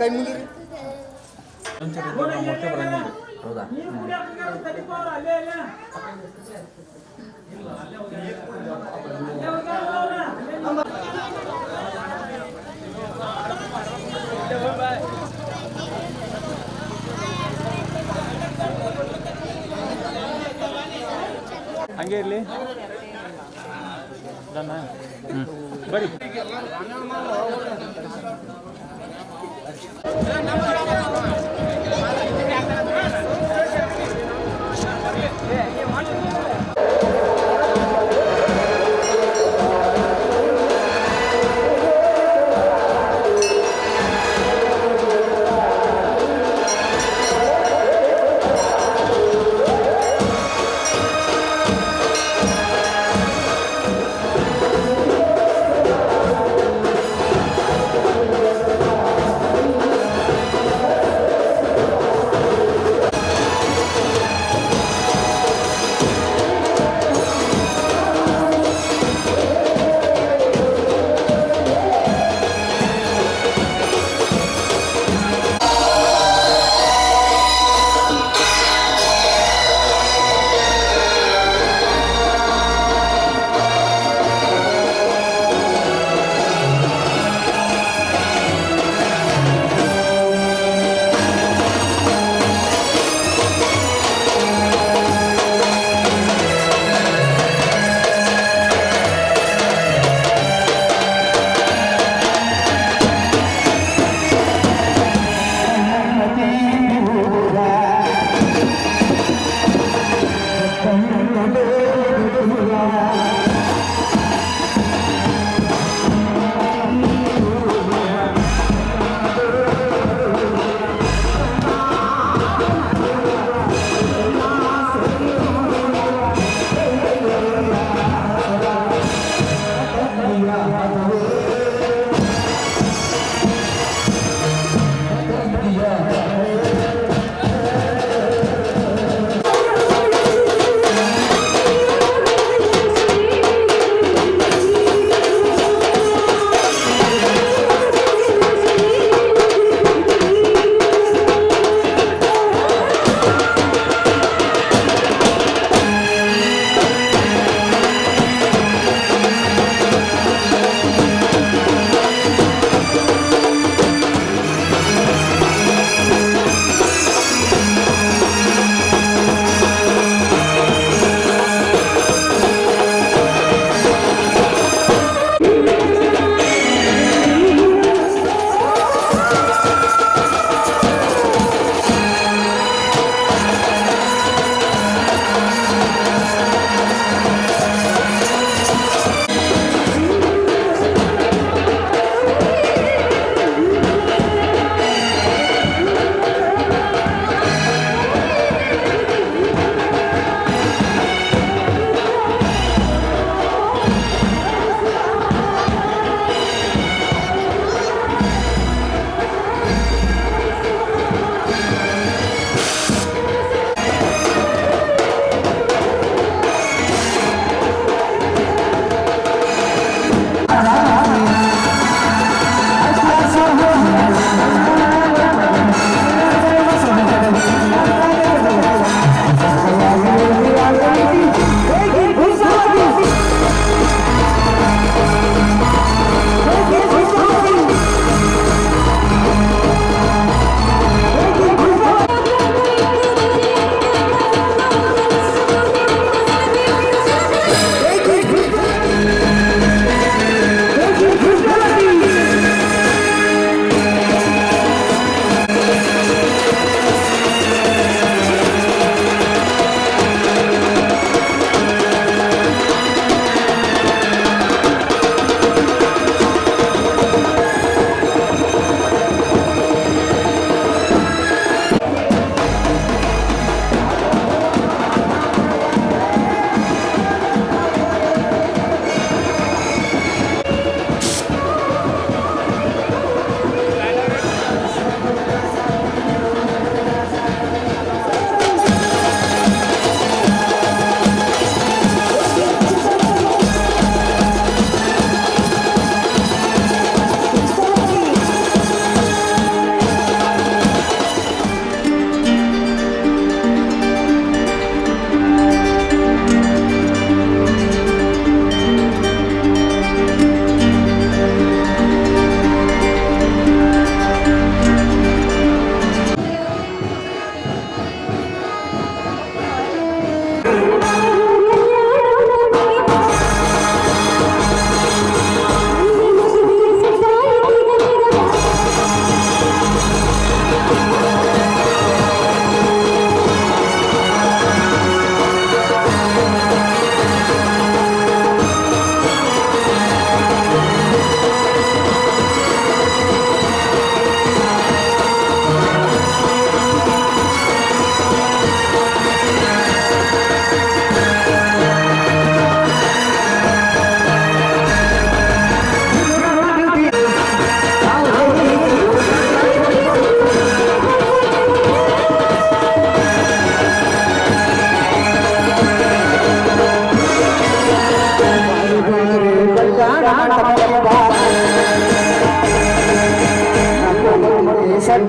ಕೈ ಮುಗಿರಿ. ಮೊಟ್ಟೆ ಬರಂಗಿಲ್ಲ. ಹೌದಾ? ಹಂಗೆ ಇರಲಿ ಬರೀ.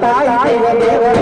ತಾಯಿ ದೇವರ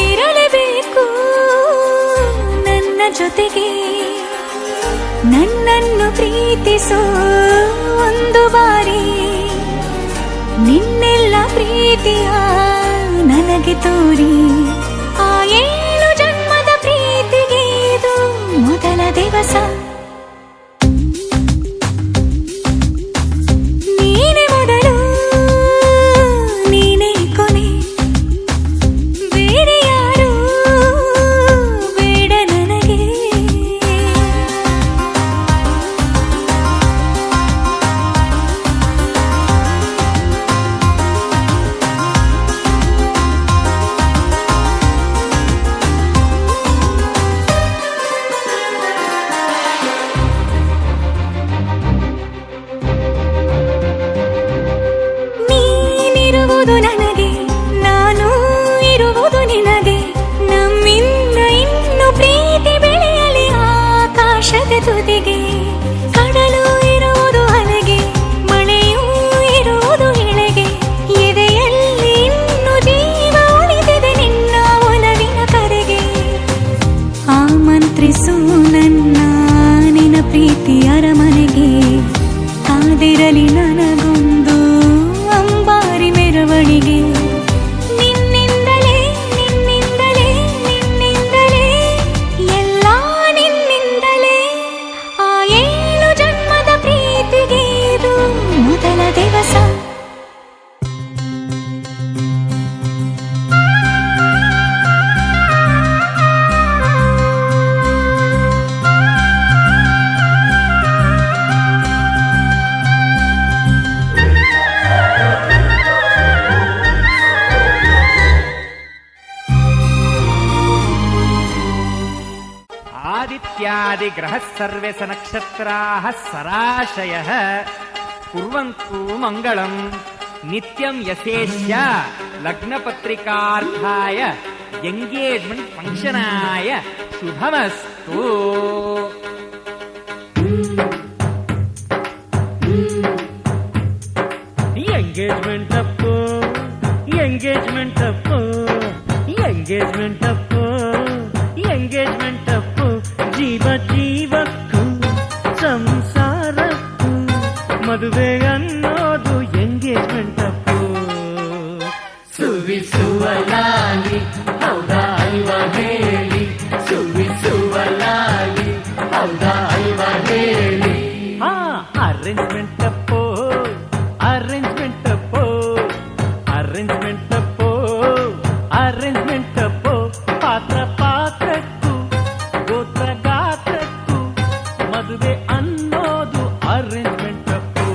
ಇರಲೇಬೇಕು ನನ್ನ ಜೊತೆಗೆ ನನ್ನನ್ನು ಪ್ರೀತಿಸೋ ಒಂದು ಬಾರಿ ನಿನ್ನೆಲ್ಲ ಪ್ರೀತಿಯ ನನಗೆ ತೋರಿ ಆ 7 ಜನ್ಮದ ಪ್ರೀತಿಗೆ ಇದು ಮೊದಲ ದಿವಸ ನನಗೆ ನಾನು ಇರುವುದು ನಿನಗೆ ನಮ್ಮಿಂದ ಇನ್ನು ಪ್ರೀತಿ ಬೆಳೆಯಲಿ ಆಕಾಶದ ತುದಿಗೆ ಕಡಲು ಇರುವುದು ಅಲೆಗೆ ಮಳೆಯೂ ಇರುವುದು ಎಳೆಗೆ ಎದೆಯಲ್ಲಿ ಇನ್ನು ಜೀವ ಉಳಿದಿದೆ ನಿನ್ನ ಒಲವಿನ ಕರೆಗೆ ಆಮಂತ್ರಿಸು ನನ್ನ ನಿನ್ನ ಪ್ರೀತಿ ಅರಮನೆಗೆ ಕಾದಿರಲಿ ನನಗೊಂದು ಅಂಬಾರಿ ಮೆರವಣಿಗೆ ನಿನ್ನಿಂದಲೇ ನಿನ್ನಿಂದಲೇ ನಿನ್ನಿಂದಲೇ ಎಲ್ಲ ನಿನ್ನಿಂದಲೇ ಆ 7 ಜನ್ಮದ ಪ್ರೀತಿಗೆ ಇದು ಮೊದಲ ದಿವಸ ಆದಿತ್ಯಾದಿಗ್ರಹ ಸರ್ವೇ ನಕ್ಷತ್ರಾಃ ಸರಾಶಯಃ ಕುರ್ವಂತು ಮಂಗಳಂ ನಿತ್ಯಂ ಯಶೇಷ್ಯ ಲಗ್ನಪತ್ರಿಕಾರ್ಥಾಯ ಎಂಗೇಜ್ಮೆಂಟ್ ಫಂಕ್ಷನಾಯ ಶುಭಮಸ್ತು. ಎಂಗೇಜ್ಮೆಂಟ್ ಅಪ್ಪು ಎಂಗೇಜ್ಮೆಂಟ್ ಅಪ್ಪು ಎಂಗೇಜ್ಮೆಂಟ್ ಅಪ್ಪು ಎಂಗೇಜ್ಮೆಂಟ್ ಅಪ್ಪು ಜೀವ ಜೀವಕ್ಕೂ ಸಂಸಾರಕ್ಕೂ ಮದುವೆ ಅನ್ನೋದು ಎಂಗೇಜ್ಮೆಂಟ್ ಅಪ್ಪು. ಸುವಿಸುವಲಾಲಿ ಹೌದಾ ಅಲ್ವಾ ಹೇಳಿ, ಸುವಿಸುವಲಾಲಿ ಹೌದಾ ಅಲ್ವಾ ಹೇಳಿ. Arrangement Appu arrangement Appu arrangement Appu arrangement Appu ಪಾತ್ರ ಪಾತ್ರಕ್ಕೂ ಗೋತ್ರ ಗಾತ್ರಕ್ಕೂ ಮದುವೆ ಅನ್ನೋದು ಅರೇಂಜ್ಮೆಂಟ್ ಅಪ್ಪು.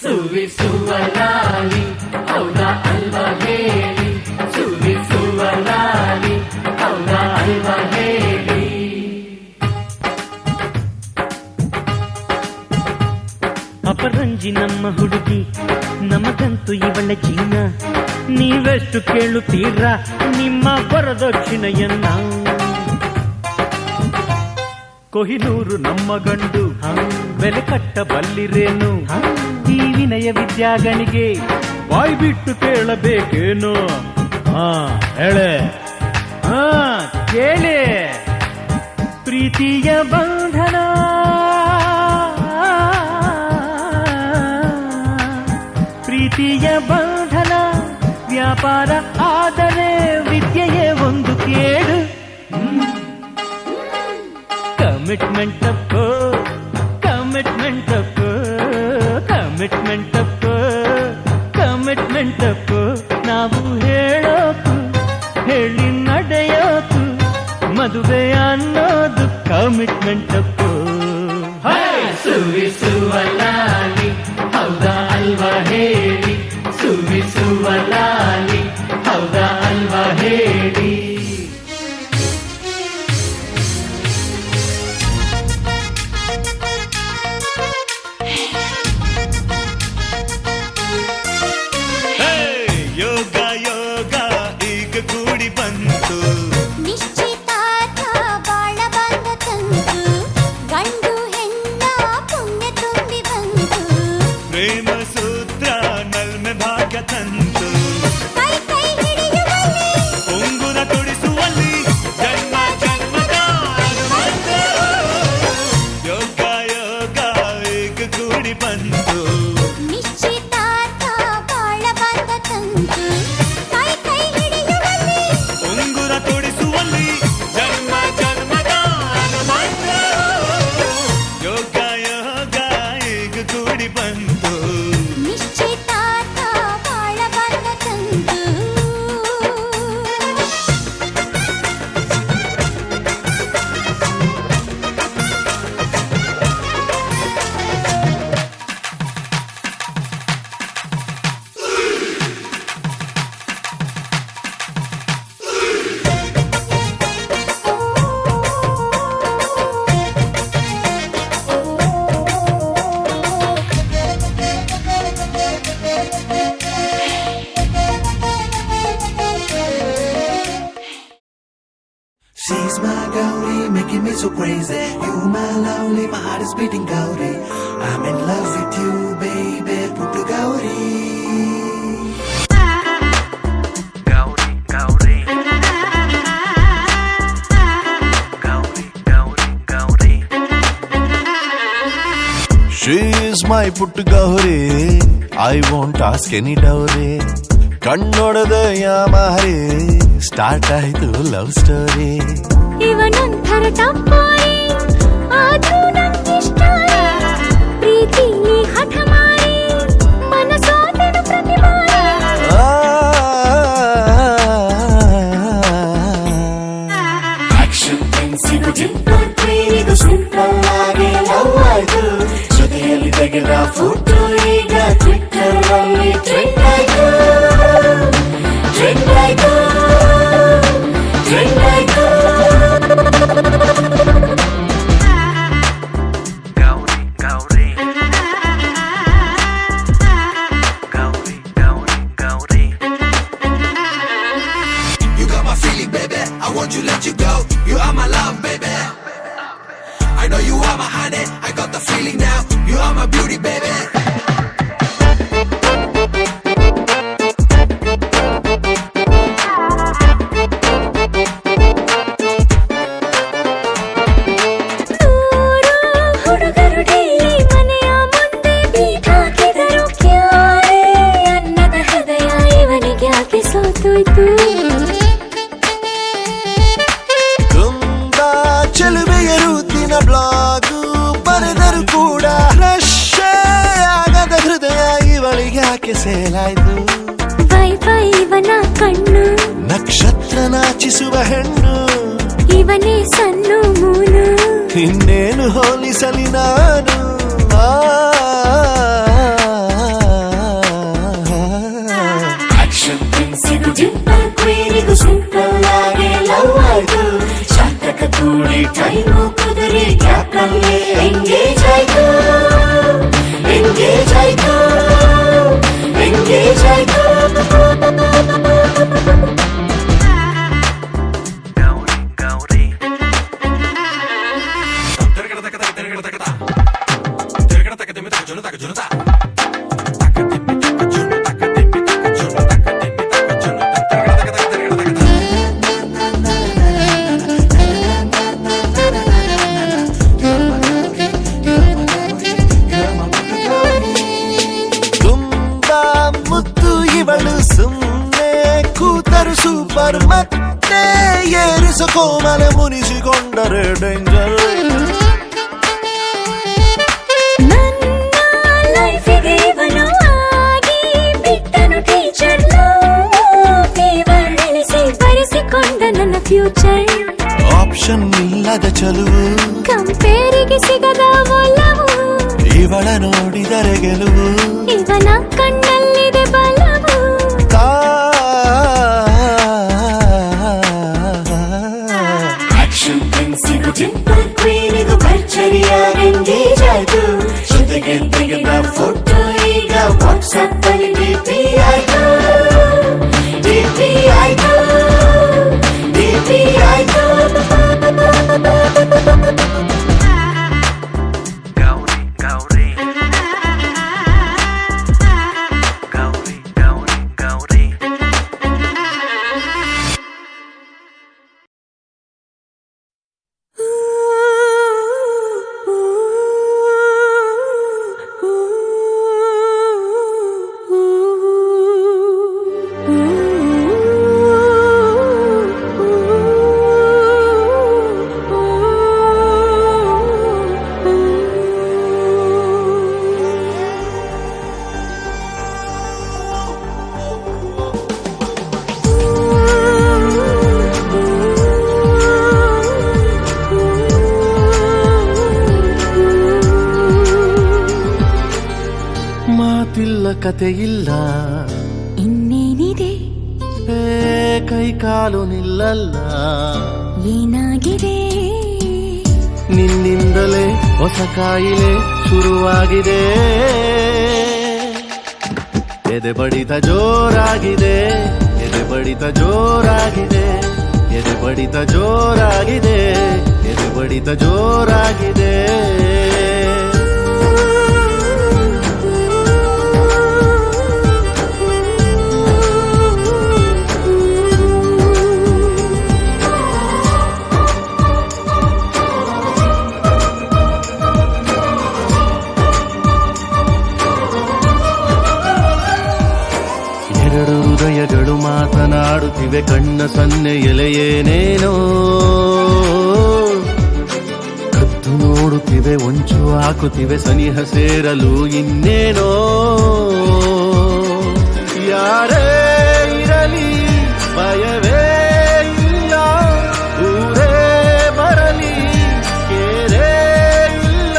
ಸುವಿಸುವಲಾಲಿ ಹೌದಾ ಅಲ್ವಾ ಹೇಳಿ, ಸುವಿಸುವಲಾಲಿ ಹೌದಾ ಅಲ್ವಾ ಹೇಳಿ. ಅಪರಂಜಿ ನಮ್ಮ ಹುಡುಗಿ ನಮಗಂತೂ ಇವಳ ಚಿನ್ನ, ನೀವೆಷ್ಟು ಕೇಳುತ್ತೀರಾ ನಿಮ್ಮ ವರದಕ್ಷಿಣೆಯನ್ನ. ಕೊಹಿನೂರು ನಮ್ಮ ಗಂಡು ಬೆಲೆ ಕಟ್ಟಬಲ್ಲಿರೇನು ಈ ವಿನಯ ವಿದ್ಯಾಗಣಿಗೆ ಬಾಯ್ ಬಿಟ್ಟು ಕೇಳಬೇಕೇನು ಹೇಳೆ ಕೇಳಿ ಪ್ರೀತಿಯ ಬಂಧನ ಪ್ರೀತಿಯ ಬಂಧನ ವ್ಯಾಪಾರ ಆದರೆ ವಿದ್ಯೆಯೇ ಒಂದು ಕೇಳು commitment Appu commitment Appu commitment Appu commitment Appu ನಾವು ಹೇಳೋಕು ಹೇಳಿ ನಡೆಯೋಕು ಮದುವೆ ಅನ್ನೋದು ಕಮಿಟ್ಮೆಂಟ್ ಅಪ್ಪು ಸುವಿಸುವ ಲಾಲಿ ಹೌದಾ ಅಲ್ವಾ ಹೇಳಿ ಸುವಿಸುವ ಲಾಲಿ ಹೌದಾ ಅಲ್ವಾ ಹೇಳಿ ಯೋಗ ಯೋಗ ಈಗ ಕೂಡಿ ಬಂತು ನಿಶ್ಚಿತಾರ್ಥ ಬಾಳ ಬಂದ ತಂತು ಗಂಡು ಹೆಣ್ಣ ಪುಣ್ಯ ತುಂಬಿ ಬಂತು ಪ್ರೇಮ ಸೂತ್ರ ನಲ್ಮೆ ಭಾಗ್ಯ ತಂತು ಕೈ ಕೈ ಹಿಡಿಯುವಲ್ಲಿ ಉಂಗುರ ತೊಡಿಸುವಲ್ಲಿ ಜನ್ಮ ಜನ್ಮದ ಅನುಬಂಧ. ಯೋಗ ಯೋಗ ಈಗ ಕೂಡಿ ಬಂತು ನಿಶ್ಚಿತಾರ್ಥ ಬಾಳ ಬಂದ ತಂತು ಕೈ ಕೈ ಹಿಡಿಯುವಲ್ಲಿ ಉಂಗುರ ತೊಡಿಸುವಲ್ಲಿ ಜನ್ಮ ಜನ್ಮದ ಅನುಬಂಧ. ಯೋಗ ಯೋಗ ಈಗ ಕೂಡಿ ಬಂತು ನಿಶ್ಚಿತಾರ್ಥ ಬಾಳ ಬಂದ ತಂತು She's my Gauri, making me so crazy. You my lovely, my heart is beating Gauri. I'm in love with you, baby, Puttu Gauri. Gauri, Gauri. Gauri, Gauri, Gauri. She is my Puttu Gauri. I won't ask any dowry. ಕಣ್ಣೊಡೆದ ಯಾಮಾರಿ start ಆಯ್ತು love story. ಇವನೊಂಥರ ಟಪ್ಪೋರಿ ಆದ್ರೂ ನಂಗಿಷ್ಟ ಪ್ರೀತಿಲಿ ಹಠ ಮಾಡಿ ಮನಸೋದನು ಪ್ರತಿ ಬಾರಿ Action ಪೆನ್ಸಿಲು ಜಿಂಪಲ್ ಕ್ವೀನಿದು ಸಿಂಪಲ್ ಆಗಿ ಲವ್ ಆಯ್ತು. ಜೊತೆಯಲ್ಲಿ ತೆಗೆದ ಫೋಟೋ ಈಗ ಟ್ವಿಟ್ಟರ್ ಅಲ್ಲಿ ಟ್ರೆಂಡ್ ಆಯ್ತು. ಟ್ರೆಂಡ್ ಆಯ್ತು, ಟ್ರೆಂಡ್ ಆಯ್ತು. Gauri, Gauri. Gauri, Gauri, Gauri. You got my feeling, baby. I want to let you go. You are my love, baby. I know you are my honey. I got the feeling now. You are my beauty, baby. ಹುಡುಗರು daily ಮನೆಯ ಮುಂದೆ beet ಹಾಕಿದರು ಕ್ಯಾರೆ ಅನ್ನದ ಹೃದಯ ಇವನಿಗೆ ಯಾಕೆ ಸೋತೋಯ್ತು ತುಂಬಾ ಚೆಲುವೆಯ ರೂತಿನ blog ಬರೆದರು ಕೂಡ ರಶ್ಶೇ ಆಗದ ಹೃದಯ ಇವಳಿಗೆ ಯಾಕೆ ಸೇಲಾಯ್ತು. ವೈಫೈ ಇವನ ಕಣ್ಣು ನಕ್ಷತ್ರ ನಾಚಿಸುವ ಹೆಣ್ಣು ಇವನೇ ಸಣ್ಣ ಮೂನು ಇನ್ನೇನು ಹೋಲಿಸಲಿ ನಾನು. Action ಪೆನ್ಸಿಲು ಜಿಂಪಲ್ ಕ್ವೀನಿದು ಸಿಂಪಲ್ ಆಗಿ ಲವ್ ಆಯ್ತು. ಶಾತಕ ಕೂಡಿ ಟೈಮು ಕುದುರಿ ಗ್ಯಾಪ್ ನಲ್ಲಿ ಎಂಗೇಜ್ ಆಯ್ತು. ಎಂಗೇಜ್ ಆಯ್ತು, ಎಂಗೇಜ್ ಆಯ್ತು. Gauri, Gauri. ಮನೆ ಮುನಿಸಿಕೊಂಡರೆ ಡೇಂಜರ್. ನನ್ನ ಲೈಫಿಗೆ ಇವನು ಆಗಿ ಬಿಟ್ಟನು ಟೀಚರ್ ಫೇವರ್ ಇಳಿಸಿ ಬರೆಸಿಕೊಂಡ ನನ್ನ ಫ್ಯೂಚರ್. ಆಪ್ಷನ್ ಇಲ್ಲದ ಚಲುವು ಕಂಪೇರಿಗೆ ಸಿಗದ ಒಲವು ಇವಳ ನೋಡಿದರೆ ಗೆಲುವು. ಇವನ ಕಣ್ಣಲ್ಲಿದೆ ಬಲವು. ಆಕ್ಷನ್ ಪ್ರಿನ್ಸಿಗೂ ಡಿಂಪಲ್ ಕ್ವೀನಿಗೂ ಭರ್ಜರಿಯಾಗಿ ಎಂಗೇಜ್ ಆಯ್ತು. ಜೊತೆಗೆ ತೆಗೆದ ಫೋಟೋ ಈಗ ವಾಟ್ಸ್ಆಪ್ ಅಲ್ಲಿ ಡಿಪಿ ಆಯ್ತು. ಡಿಪಿ ಆಯ್ತು. ಡಿಪಿ ಆಯ್ತು. ಮಾತಿಲ್ಲ ಕತೆ ಇಲ್ಲ ಇನ್ನೇನಿದೆ ಕೈ ಕಾಲು ನಿಲ್ಲಲ್ಲ. ಏನಾಗಿದೆ ನಿನ್ನಿಂದಲೇ ಹೊಸ ಕಾಯಿಲೆ ಶುರುವಾಗಿದೆ. ಎದೆ ಬಡಿತ ಜೋರಾಗಿದೆ. ಎದೆ ಬಡಿತ ಜೋರಾಗಿದೆ. ಎದೆ ಬಡಿತ ಜೋರಾಗಿದೆ. ಎದೆ ಬಡಿತ ಜೋರಾಗಿದೆ. ಎರಡು ಹೃದಯಗಳು ಮಾತನಾಡುತ್ತಿವೆ ಕಣ್ಣ ಸನ್ನೆ ಎಲೆಯೇನೇನೋ. ಕತ್ತು ನೋಡುತ್ತಿವೆ ಒಂಚು ಹಾಕುತ್ತಿವೆ ಸನಿಹ ಸೇರಲು ಇನ್ನೇನೋ. ಯಾರೇ ಇರಲಿ ಭಯವೇ ಇಲ್ಲ. ಊರೇ ಬರಲಿ ಕೇರೇ ಇಲ್ಲ.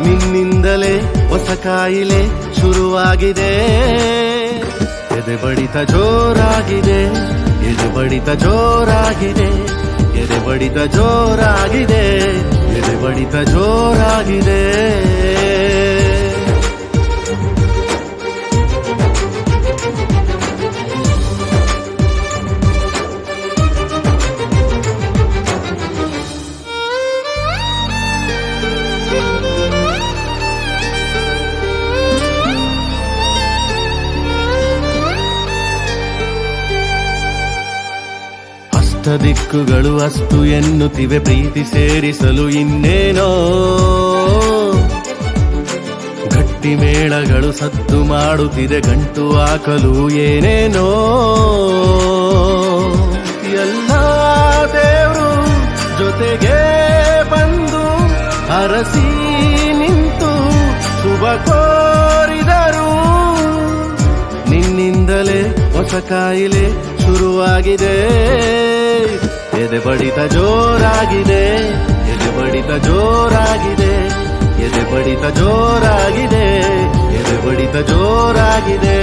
ನಿನ್ನಿಂದಲೇ ಹೊಸ ಕಾಯಿಲೆ ಶುರುವಾಗಿದೆ. ಎದೆ ಬಡಿತ ಜೋರಾಗಿದೆ. ಎದೆ ಬಡಿತ ಜೋರಾಗಿದೆ. ಎದೆ ಬಡಿತ ಜೋರಾಗಿದೆ. ಎದೆ ಬಡಿತ ಜೋರಾಗಿದೆ. ದಿಕ್ಕುಗಳು ಅಸ್ತು ಎನ್ನುತ್ತಿವೆ ಪ್ರೀತಿ ಸೇರಿಸಲು ಇನ್ನೇನೋ. ಗಟ್ಟಿ ಮೇಳಗಳು ಸದ್ದು ಮಾಡುತ್ತಿದೆ ಗಂಟು ಹಾಕಲು ಏನೇನೋ. ಎಲ್ಲ ದೇವರು ಜೊತೆಗೆ ಬಂದು ಹರಸಿ ನಿಂತು ಶುಭ ಕೋರಿದರು. ನಿನ್ನಿಂದಲೇ ಹೊಸ ಕಾಯಿಲೆ ಶುರುವಾಗಿದೆ. ಎದೆ ಬಡಿತ ಜೋರಾಗಿದೆ. ಎದೆ ಬಡಿತ ಜೋರಾಗಿದೆ. ಎದೆ ಬಡಿತ ಜೋರಾಗಿದೆ. ಎದೆ ಬಡಿತ ಜೋರಾಗಿದೆ.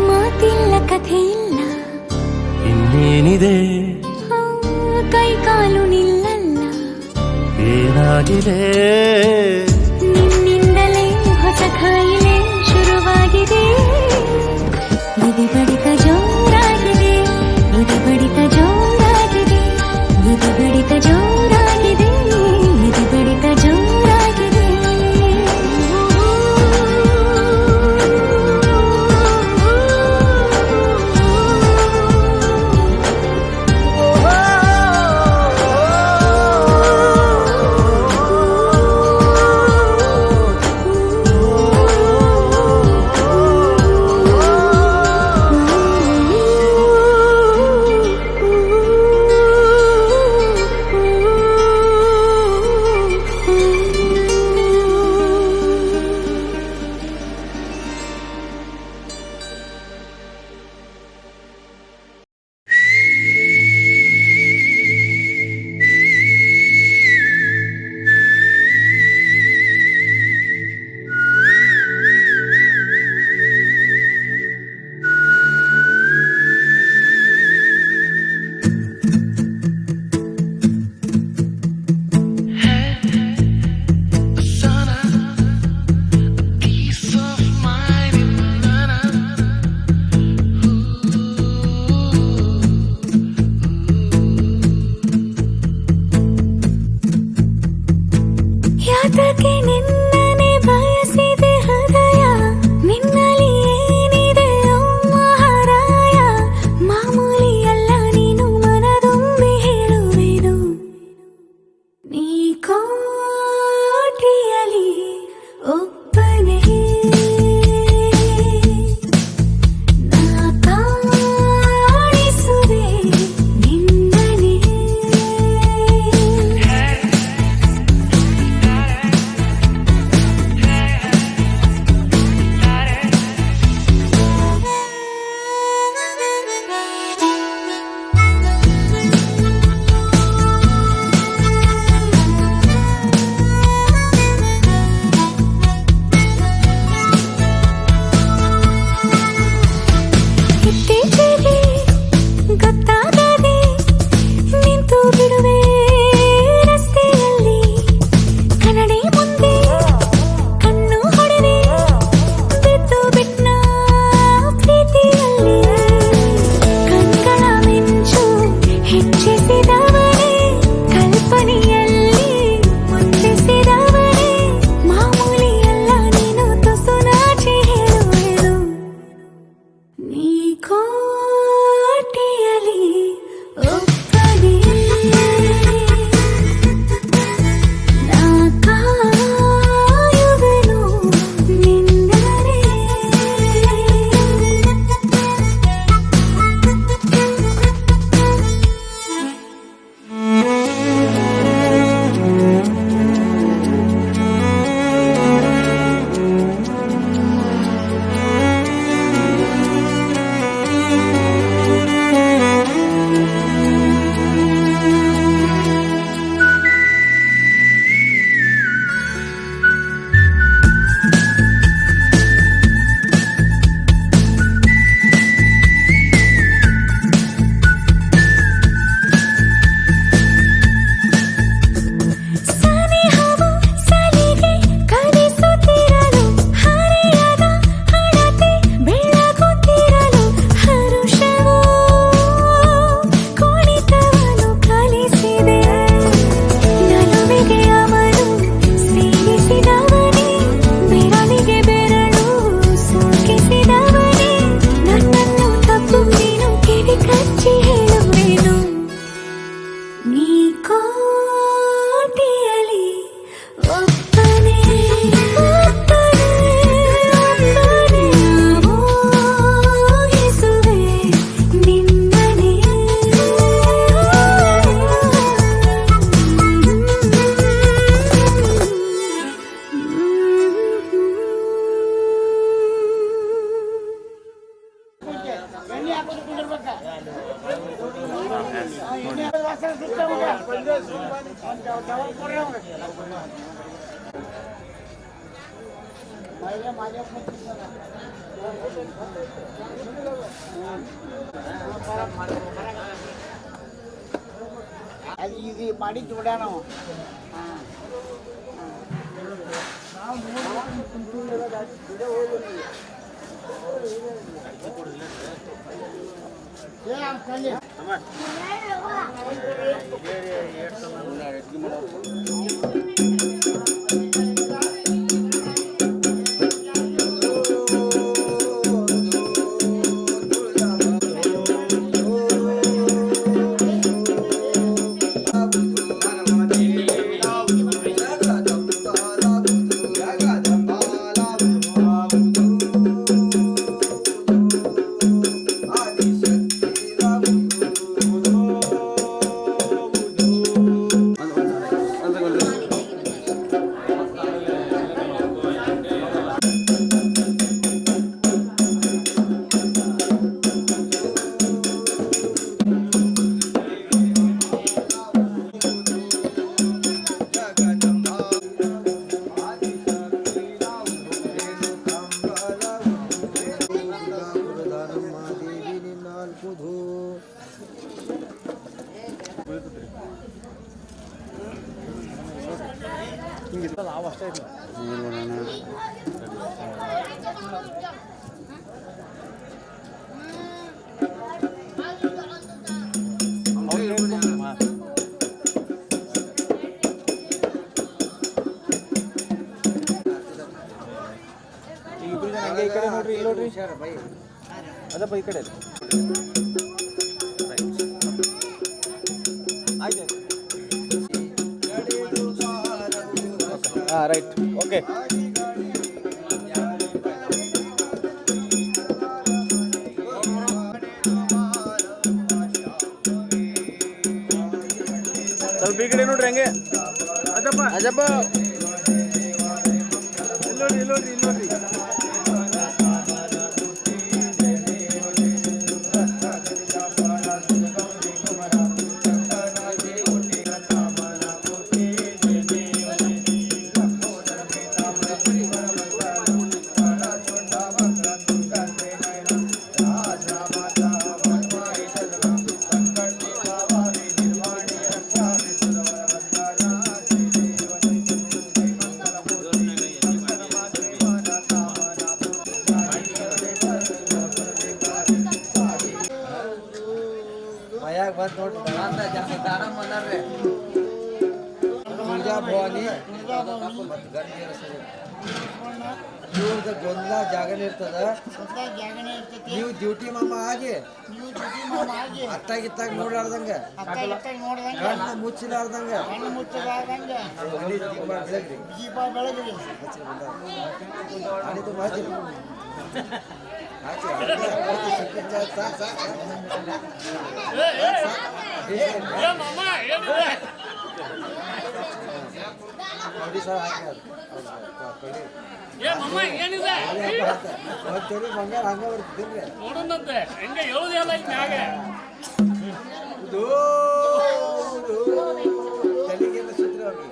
ಮಾತಿಲ್ಲ ಕಥೆ ಇಲ್ಲ ಇನ್ನೇನಿದೆ ಕೈ ಕಾಲು ನಿಲ್ಲಲ್ಲ. ಏನಾಗಿದೆ ನಿನ್ನಿಂದಲೇ ಹೊಸ ಕಾಯಿಲೆ ಶುರುವಾಗಿದೆ. ಎದೆ ಬಡಿತ ಜೋರಾಗಿದೆ. ಎದೆ ಬಡಿತ ಜೋರಾಗಿದೆ. ಎದೆ ಬಡಿತ ಜೋರಾಗಿದೆ. ಎದೆ ಬಡಿತ ಜೋರಾಗಿದೆ. అది ఇది ಮಾಡಿ చూడాను ಈ ಕಡೆ ನೋಡ್ರಿ ಇಲ್ಲಿ ನೋಡ್ರಿ ಅದಪ್ಪ ಈ ಕಡೆ ಹಾಂ ರೈಟ್ ಓಕೆ ಸ್ವಲ್ಪ ಈ ಕಡೆ ನೋಡ್ರಿ ಹಂಗೆ ಅಜಪ್ಪ ಅಜಪ್ಪ ಇಲ್ಲಿ ನೋಡ್ರಿ ಇಲ್ಲಿ ನೋಡ್ರಿ ಇಲ್ಲಿ ನೋಡ್ರಿ ಇವ್ರದ್ದು ಗೊಂದಲ ಜಾಗನೇ ಇರ್ತದ ನೀವು ಡ್ಯೂಟಿ ಮಾಮ ಆಗಿ ಅತ್ತಾಗಿತ್ತಾಗ ನೋಡಾರ್ದಂಗ ಕಣ್ಣು ಮುಚ್ಚಿಲಾರ್ದಂಗ ದೀಪ ಬೆಳಗ್ರಿ ಬಂಗಾರ ಹಂಗ ಬರ್ತಿದ್ರಿ ನೋಡೋಣಂತೆ ಹೆಂಗೆ ಹೇಳುದಿಲ್ಲ ಈಗ ಮ್ಯಾಗೆ ತಲೆಗೆಲ್ಲ ಸುತ್ರಿ ಅವ್ರಿಗೆ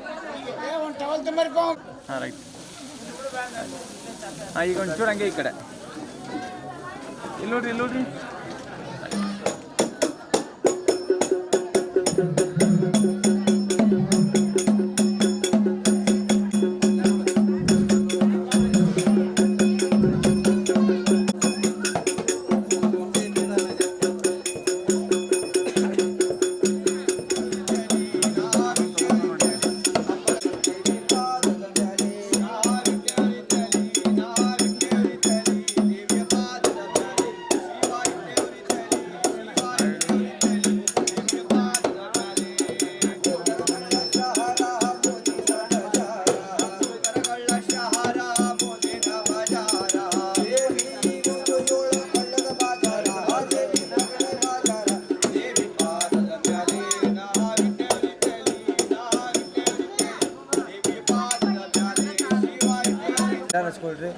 ಹಾಂ ರೈಟ್ ಹಾಂ ಈಗ ಒಂಚೂರು ಹಂಗೆ ಈ ಕಡೆ ಇಲ್ಲಿ ನೋಡ್ರಿ ಇಲ್ಲಿ ನೋಡ್ರಿ ಹಚ್ಕೊಳ್ರಿ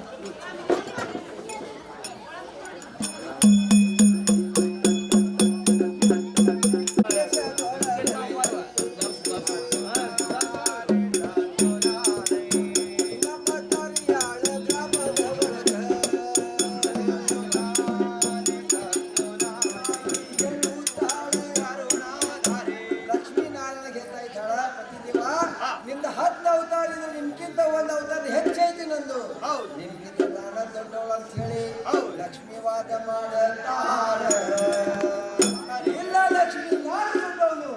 ನಿಮ್ಗಿಂತ ನಾನ ದೊಡ್ಡವಳು ಅಂತ ಹೇಳಿ ಲಕ್ಷ್ಮೀವಾದ ಮಾಡತಾರ. ಇಲ್ಲ ಲಕ್ಷ್ಮಿ ನಾನು ದೊಡ್ಡವನು,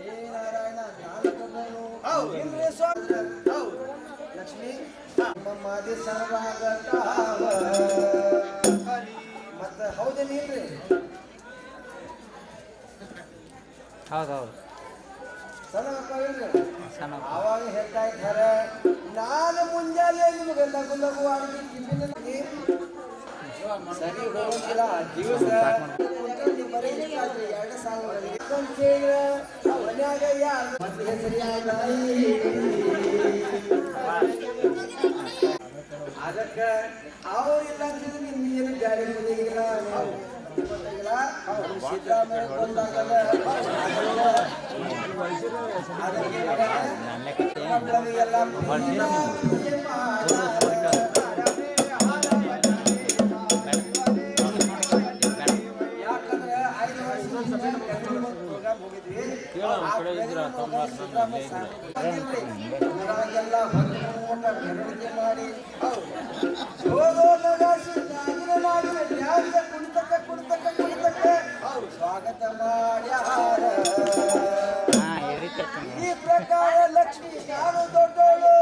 ಏ ನಾರಾಯಣ ನಾನು ದೊಡ್ಡವನು, ಇಲ್ರಿ ಸ್ವಾಮಿ. ಲಕ್ಷ್ಮಿ ನಮ್ಮ ಮಾದಿ ಸಣವಾಗತಾವ. ಮತ್ತೆ ಹೌದೇನಿಲ್ರಿ? ಹೌದೌದು. ಸಣ್ಣ ಮಕ್ಕಳಿಲ್ರಿ? ಆವಾಗ ಹೇಳ್ತಾ ಇದ್ದಾರೆ, ನಾನು ಮುಂಜಾನೆ ನಿಮಗೆ ಲಘು ಲಘು ಅಡಿಗೆ ಟಿಫಿನ್ ಸರಿ ಹೋಗಿಲ್ಲ ದಿವಸ ಬರೀ 2 ಸಾವಿರ ಮನ್ಯಾಗ ಯಾರು ಮತ್ತೆ ಸರಿಯಾದ ಅದಕ್ಕೆ ಅವ್ರು ಇಲ್ಲ ಅಂತಿದ್ರೆ ನಿಮ್ಗೆ ಏನು ಗಾಡಿ ಮದುವೆಗಿಲ್ಲ ಗೊತ್ತಾಗಿಲ್ಲ. ಸಿದ್ದರಾಮಯ್ಯ ಬಂದಾಗಲ್ಲ ಮಕ್ಕಳಿಗೆಲ್ಲ ಯಾಕಂದ್ರೆ 5 ವರ್ಷ ಪ್ರೋಗ್ರಾಮ್ ಹೋಗಿದ್ವಿ. ಊರಾಗೆಲ್ಲ ಹೊತ್ತ ಮೆರವಣಿಗೆ ಮಾಡಿ ಸ್ವಾಗತ ಮಾಡ್ಯಾರ. ಈ ಪ್ರಕಾರ ಲಕ್ಷ್ಮಿ ಯಾರು ದೊಡ್ಡೋಳು,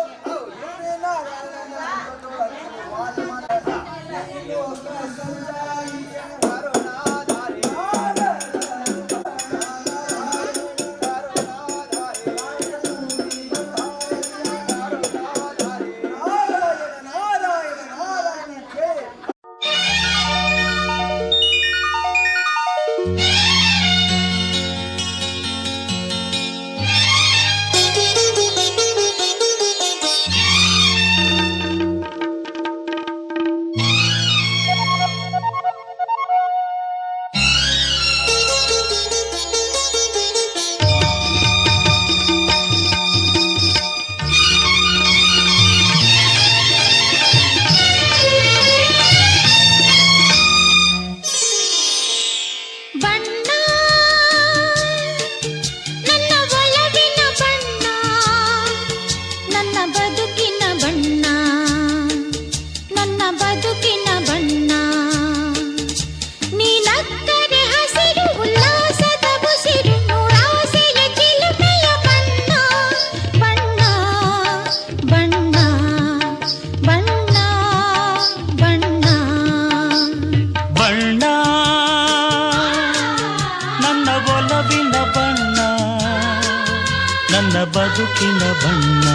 ನನ್ನ ಬದುಕಿನ ಬಣ್ಣ,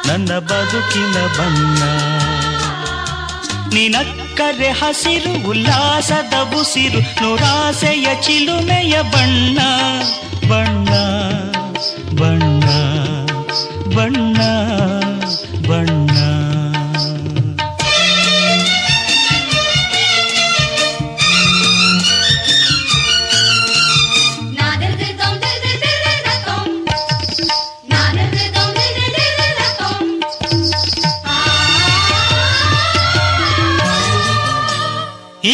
ನನ್ನ ಬದುಕಿನ ಬಣ್ಣ. ನಿನಕ್ಕರೆ ಹಸಿರು ಉಲ್ಲಾಸದ ಉಸಿರು, ನೂರಾಸೆಯ ಚಿಲುಮೆಯ ಬಣ್ಣ ಬಣ್ಣ ಬಣ್ಣ ಬಣ್ಣ ಬಣ್ಣ.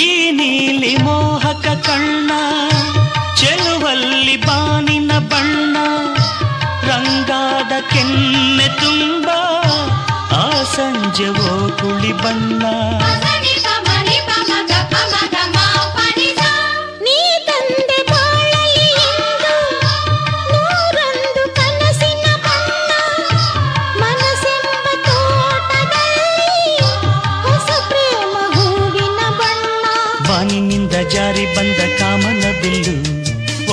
ಈ ನೀಲಿ ಮೋಹಕ ಕಣ್ಣ, ಚೆಲುವಲ್ಲಿ ಬಾನಿನ ಬಣ್ಣ, ರಂಗಾದ ಕೆನ್ನೆ ತುಂಬ ಆ ಸಂಜೆ ಓ ಕುಳಿ ಬಣ್ಣ. ನೀ ತಂದೆ ಬಾಳಲಿ ಇಂದು ನೂರೊಂದು ಕನಸಿನ ಬಣ್ಣ, ಮನಸ್ಸೆಂಬ ತೋಟದಲ್ಲಿ ಹೊಸ ಪ್ರೇಮ ಹೂವಿನ ಬಣ್ಣ. ಬಾನಿನಿಂದ ಜಾರಿ ಬಂದ ಕಾಮನ ಬಿಲ್ಲು,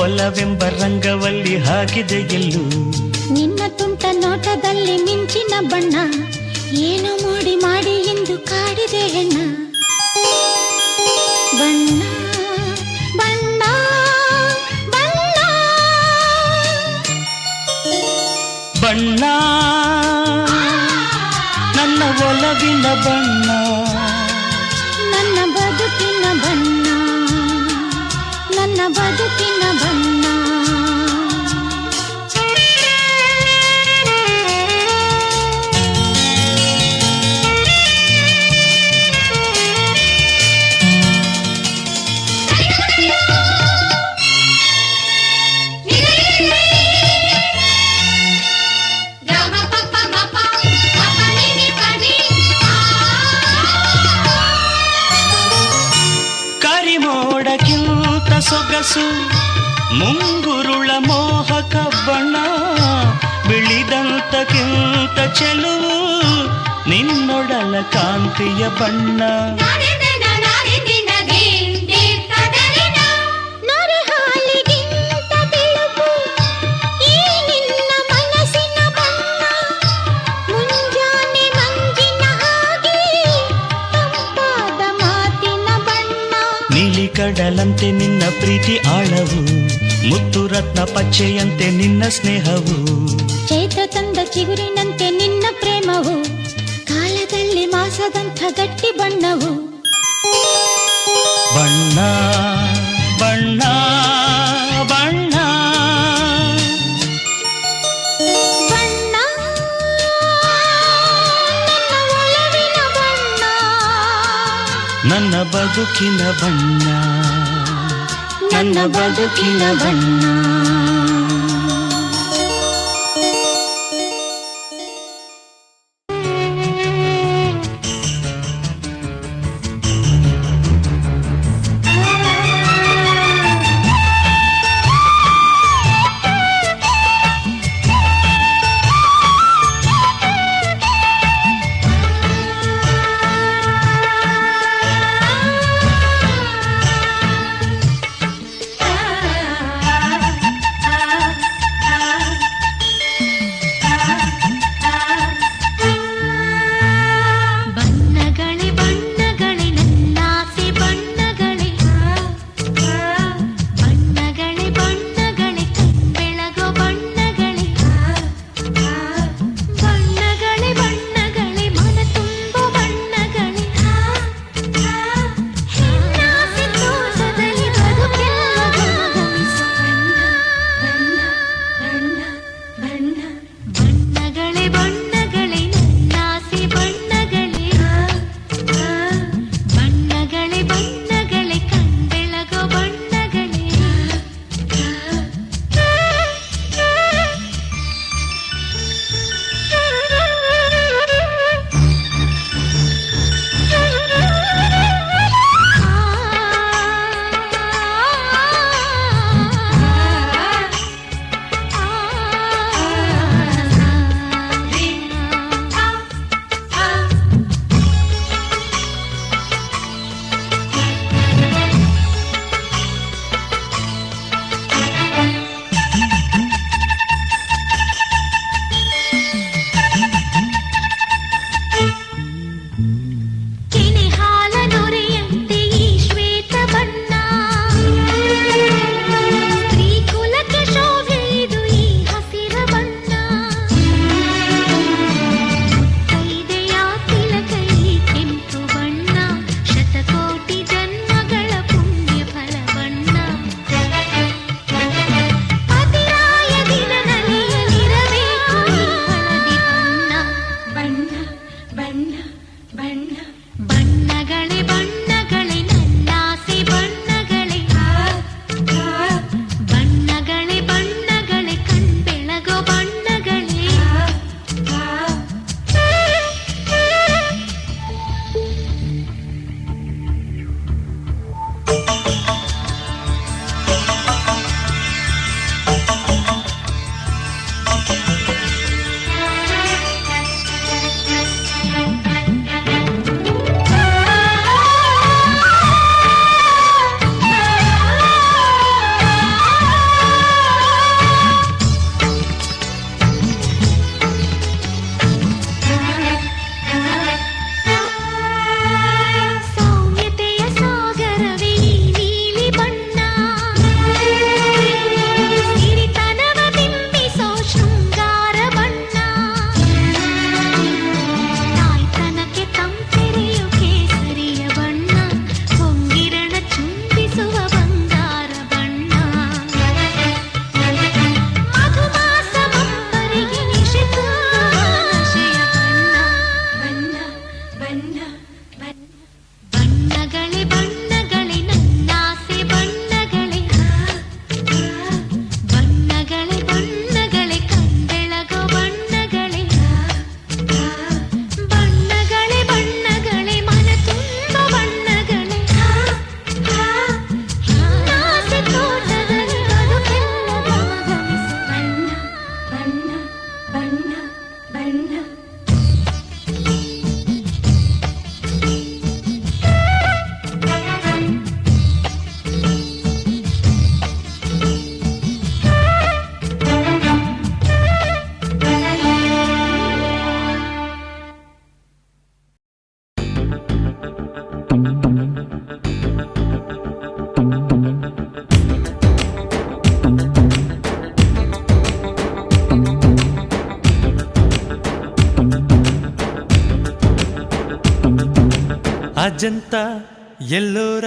ಒಲವೆಂಬ ರಂಗವಲ್ಲಿ ಹಾಕಿದೆ ಗೆಲ್ಲು. ನಿನ್ನ ತುಂಟ ನೋಟದಲ್ಲಿ ಮಿಂಚಿನ ಬಣ್ಣ, ಏನು ಮಾಡಿ ಮಾಡಿ ಎಂದು ಕಾಡಿದೆ ಹೆಣ್ಣ. ಬಣ್ಣ ಬಣ್ಣ ಬಣ್ಣ ಬಣ್ಣ ನನ್ನ ಒಲವಿನ ಬಣ್ಣ, ನನ್ನ ಬದುಕಿನ ಬಣ್ಣ, ನನ್ನ ಬದುಕಿನ ಬಣ್ಣ. ಸೊಗಸು ಮುಂಗುರುಳ ಮೋಹಕ ಬಣ್ಣ ಬಿಳಿದಂತಕ್ಕಿಂತ ಚೆಲುವು ನಿನ್ನೊಡಲ ಕಾಂತಿಯ ಬಣ್ಣ ನೊರೆ ಹಾಲಿಗಿಂತ ಬೆಳಕು ಈ ನಿನ್ನ ಮನಸ್ಸಿನ ಬಣ್ಣ ಮುಂಜಾನೆ ಮಂಜಿನ ಹಾಗೆ ತಂಪಾದ ಮಾತಿನ ಬಣ್ಣ ನೀಲಿ ಕಡಲಂತೆ ನಿನ್ನ ಪ್ರೀತಿ ಆಳವು ಮುತ್ತು ರತ್ನ ಪಚ್ಚೆಯಂತೆ ನಿನ್ನ ಸ್ನೇಹವು ಚೈತ್ರ ತಂದ ಚಿಗುರಿನಂತೆ ನಿನ್ನ ಪ್ರೇಮವು ಕಾಲದಲ್ಲಿ ಮಾಸದಂಥ ಗಟ್ಟಿ ಬಣ್ಣವು ಬಣ್ಣ ಬಣ್ಣ ಬಣ್ಣ ಬಣ್ಣ ನನ್ನ ಒಲವಿನ ಬಣ್ಣ ನನ್ನ ಬದುಕಿನ ಬಣ್ಣ ನನ್ನ ಬದುಕಿನ ಬಣ್ಣ ಅಜಂತ ಎಲ್ಲೋರ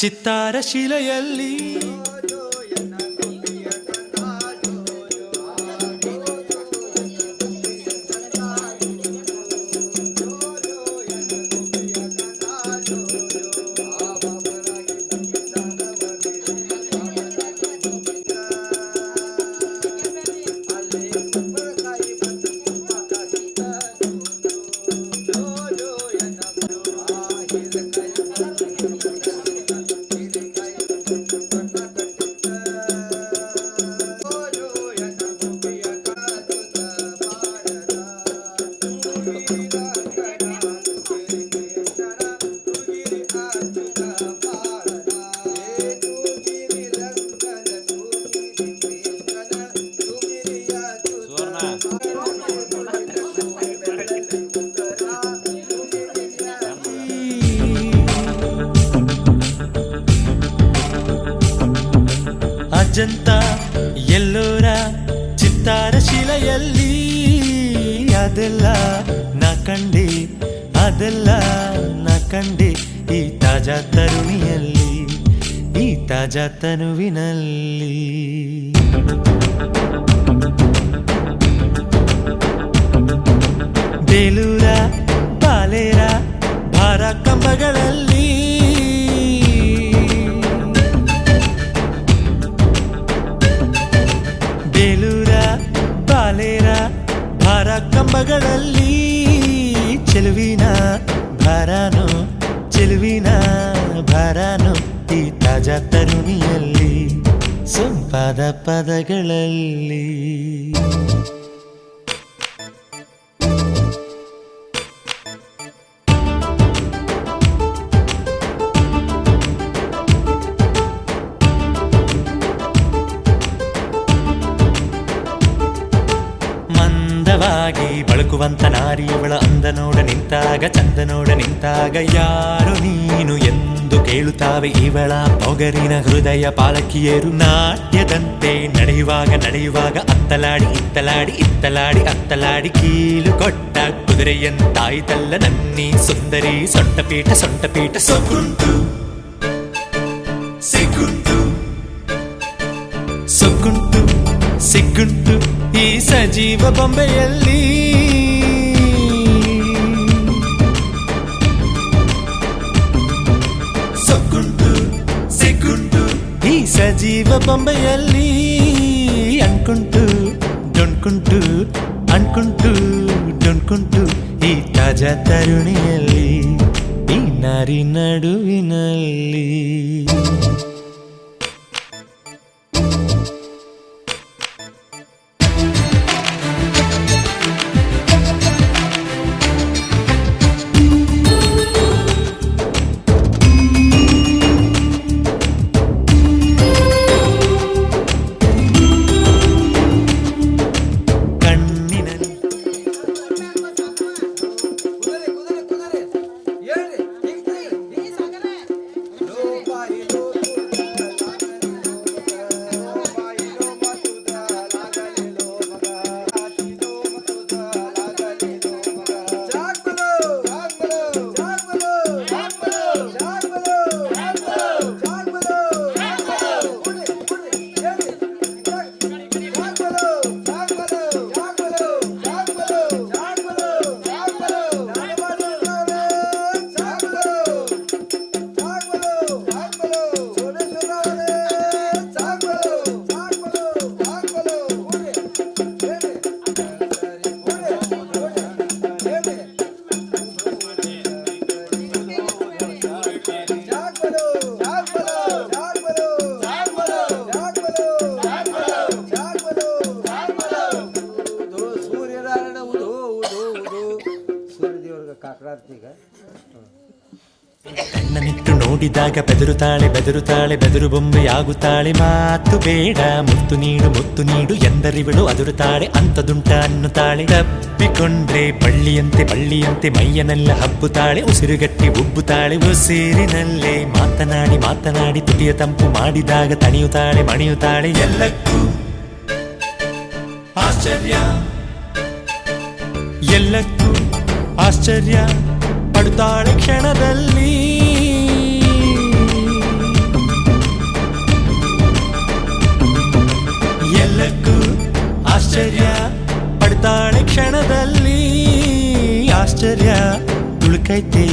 ಚಿತ್ತಾರ ಶಿಲೆಯಲ್ಲಿ ಅಜಂತ ಎಲ್ಲೋರ ಚಿತ್ತಾರ ಶಿಲೆಯಲ್ಲಿ ಅದೆಲ್ಲ ನಾ ಕಂಡೆ ಅದೆಲ್ಲ ನಾ ಕಂಡೆ ಈ ತಾಜಾ ತರುಣಿಯಲ್ಲಿ ಈ ತಾಜಾ ತನುವಿನಲ್ಲಿ ಬೇಲೂರ ಬಾಲೇರ ಭಾರ ಕಂಬಗಳಲ್ಲಿ ಬೇಲೂರ ಬಾಲೇರ ಭಾರ ಕಂಬಗಳಲ್ಲಿ ಚೆಲುವಿನ ಭಾರಾನು ಚೆಲುವಿನ ಭಾರಾನು ಈ ತಾಜಾ ತರುಣಿಯಲ್ಲಿ ಸೊಂಪಾದ ಪದಗಳಲ್ಲಿ ಮಂದವಾಗಿ ಬಳುಕುವಂತ ನಾರಿಯವಳ ಅಂದ ನೋಡ ನಿಂತಾಗ ಚಂದ ನೋಡ ನಿಂತಾಗ ಯಾರು ನೀನು ಎಂದು ಕೇಳುತ್ತಾವೆ ಇವಳ ಪೊಗರಿನ ಹೃದಯ ಪಾಲಕಿಯರು ನಾಟ್ಯದಂತೆ ನಡೆಯುವಾಗ ಅತ್ತಲಾಡಿ ಇತ್ತಲಾಡಿ ಇತ್ತಲಾಡಿ ಅತ್ತಲಾಡಿ ಕೀಲು ಕೊಟ್ಟ ಕುದುರೆಯಂತಾಯ್ತಲ್ಲ ನನ್ನಿ ಸುಂದರಿ ಸೊಂಟಪೀಠ ಸೊಕ್ಕುಂಟು ಸಿಗ್ಗುಂಟು ಸೊಕ್ಕುಂಟು ಸಿಗ್ಗುಂಟು ಈ ಸಜೀವ ಬೊಂಬೆಯಲ್ಲಿ ಸೊಕ್ಕುಂಟು ಸಿಗ್ಗುಂಟು ಈ ಸಜೀವ ಬೊಂಬೆಯಲ್ಲಿ ಅನ್ಕುಂಟು ಡೊಣ್ಕುಂಟು ಅನ್ಕುಂಟು ಡೊಣ್ಕುಂಟು ಈ ತಾಜಾ ತರುಣಿಯಲ್ಲಿ ಈ ನಾರಿ ನಡುವಿನಲ್ಲಿ ಕಣ್ಣನಿಟ್ಟು ನೋಡಿದಾಗ ಬೆದರುತ್ತಾಳೆ ಬೆದರು ಬೊಂಬೆಯಾಗುತ್ತಾಳೆ ಮಾತು ಬೇಡ ಮುತ್ತು ನೀಡು ಎಂದರಿವಳು ಅದುರುತ್ತಾಳೆ ಅಂತದುಂಟ ಅನ್ನುತ್ತಾಳೆ ತಪ್ಪಿಕೊಂಡ್ರೆ ಬಳ್ಳಿಯಂತೆ ಮೈಯನೆಲ್ಲ ಹಬ್ಬುತ್ತಾಳೆ ಉಸಿರುಗಟ್ಟಿ ಉಬ್ಬುತ್ತಾಳೆ ಉಸಿರಿನಲ್ಲೇ ಮಾತನಾಡಿ ತುಟಿಯ ತಂಪು ಮಾಡಿದಾಗ ತಣಿಯುತ್ತಾಳೆ ಮಣಿಯುತ್ತಾಳೆ ಎಲ್ಲಕ್ಕೂ ಆಶ್ಚರ್ಯ ಪಡ್ತಾಳೆ ಕ್ಷಣದಲ್ಲಿ. ಎಲ್ಲಕ್ಕೂ ಆಶ್ಚರ್ಯ ಪಡ್ತಾಳೆ ಕ್ಷಣದಲ್ಲಿ. ಆಶ್ಚರ್ಯ ತುಳುಕೈತೆ,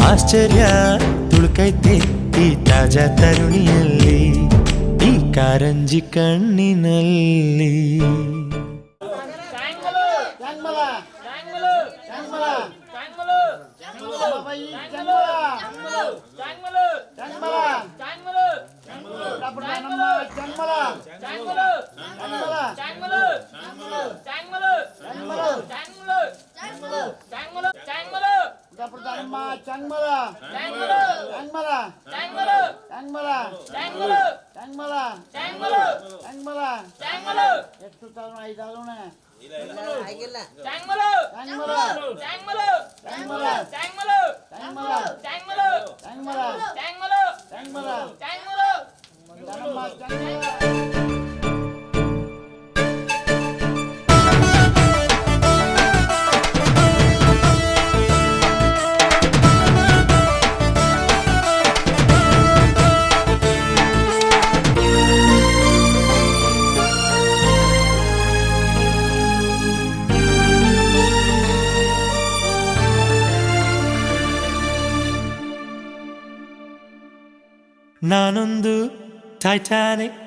ಆಶ್ಚರ್ಯ ತುಳುಕೈತೆ ಈ ತಾಜಾ ತರುಣಿಯಲ್ಲಿ, ಈ ಕಾರಂಜಿ ಕಣ್ಣಿನಲ್ಲಿ. ಎಷ್ಟು ತಗೊಂಡು 5 ಆಗೋಣ ಆಗಿಲ್ಲ ನಾನೊಂದು ಟೈಟಾನಿಕ್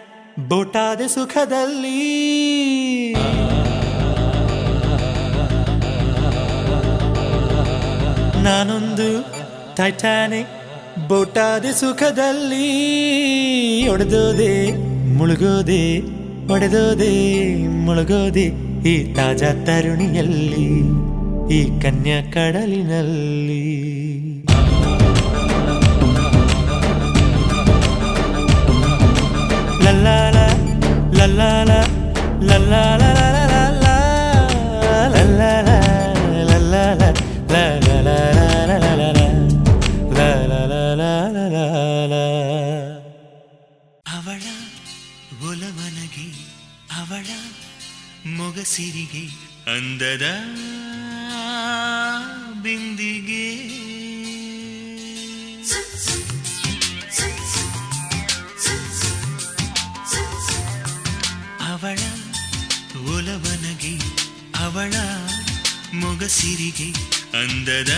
ಬೋಟಾದೆ ಸುಖದಲ್ಲಿ. ನಾನೊಂದು ಟೈಟಾನಿಕ್ ಬೋಟಾದೆ ಸುಖದಲ್ಲಿ. ಒಡೆದೋದೆ ಮುಳುಗೋದೆ, ಒಡೆದೋದೆ ಮುಳುಗೋದೆ ಈ ತಾಜಾ ತರುಣಿಯಲ್ಲಿ, ಈ ಕನ್ಯಾ ಕಡಲಿನಲ್ಲಿ. ಲಲ್ಲಾಲ ಲಲ್ಲಾಲ ಲಲ್ಲಾಲ ಲಲ್ಲಾಲ ಲಲ್ಲಾಲ ಅವಳ ಒಲವನಗೆ, ಅವಳ ಮೊಗಸಿರಿಗೆ ಅಂದದ ಬಿಂದಿಗೆ. ಅವಳ ಒಲವನಗೆ, ಅವಳ ಮೊಗಸಿರಿಗೆ ಅಂದದ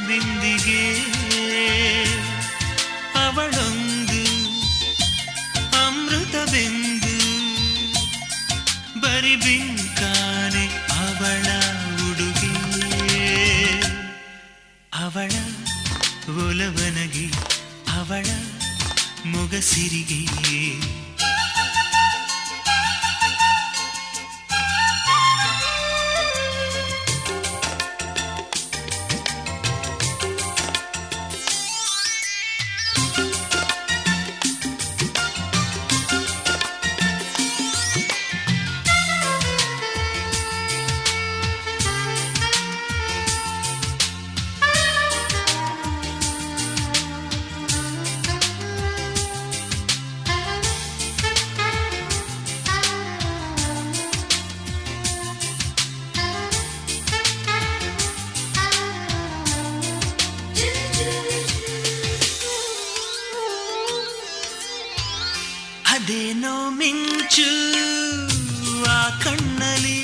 ಬಿಂದಿಗೆ. ಅವಳೊಂದು ಅಮೃತ ಬಿಂದು, ಬರಿ ಬಿಂಕಾನೆ ಅವಳ ಉಡುಗೆ. ಅವಳ ಒಲವನಗೆ, ಅವಳ ಮೊಗಸಿರಿಗೆ ಅದೇನೋ ಮಿಂಚು ಆ ಕಣ್ಣಲ್ಲಿ,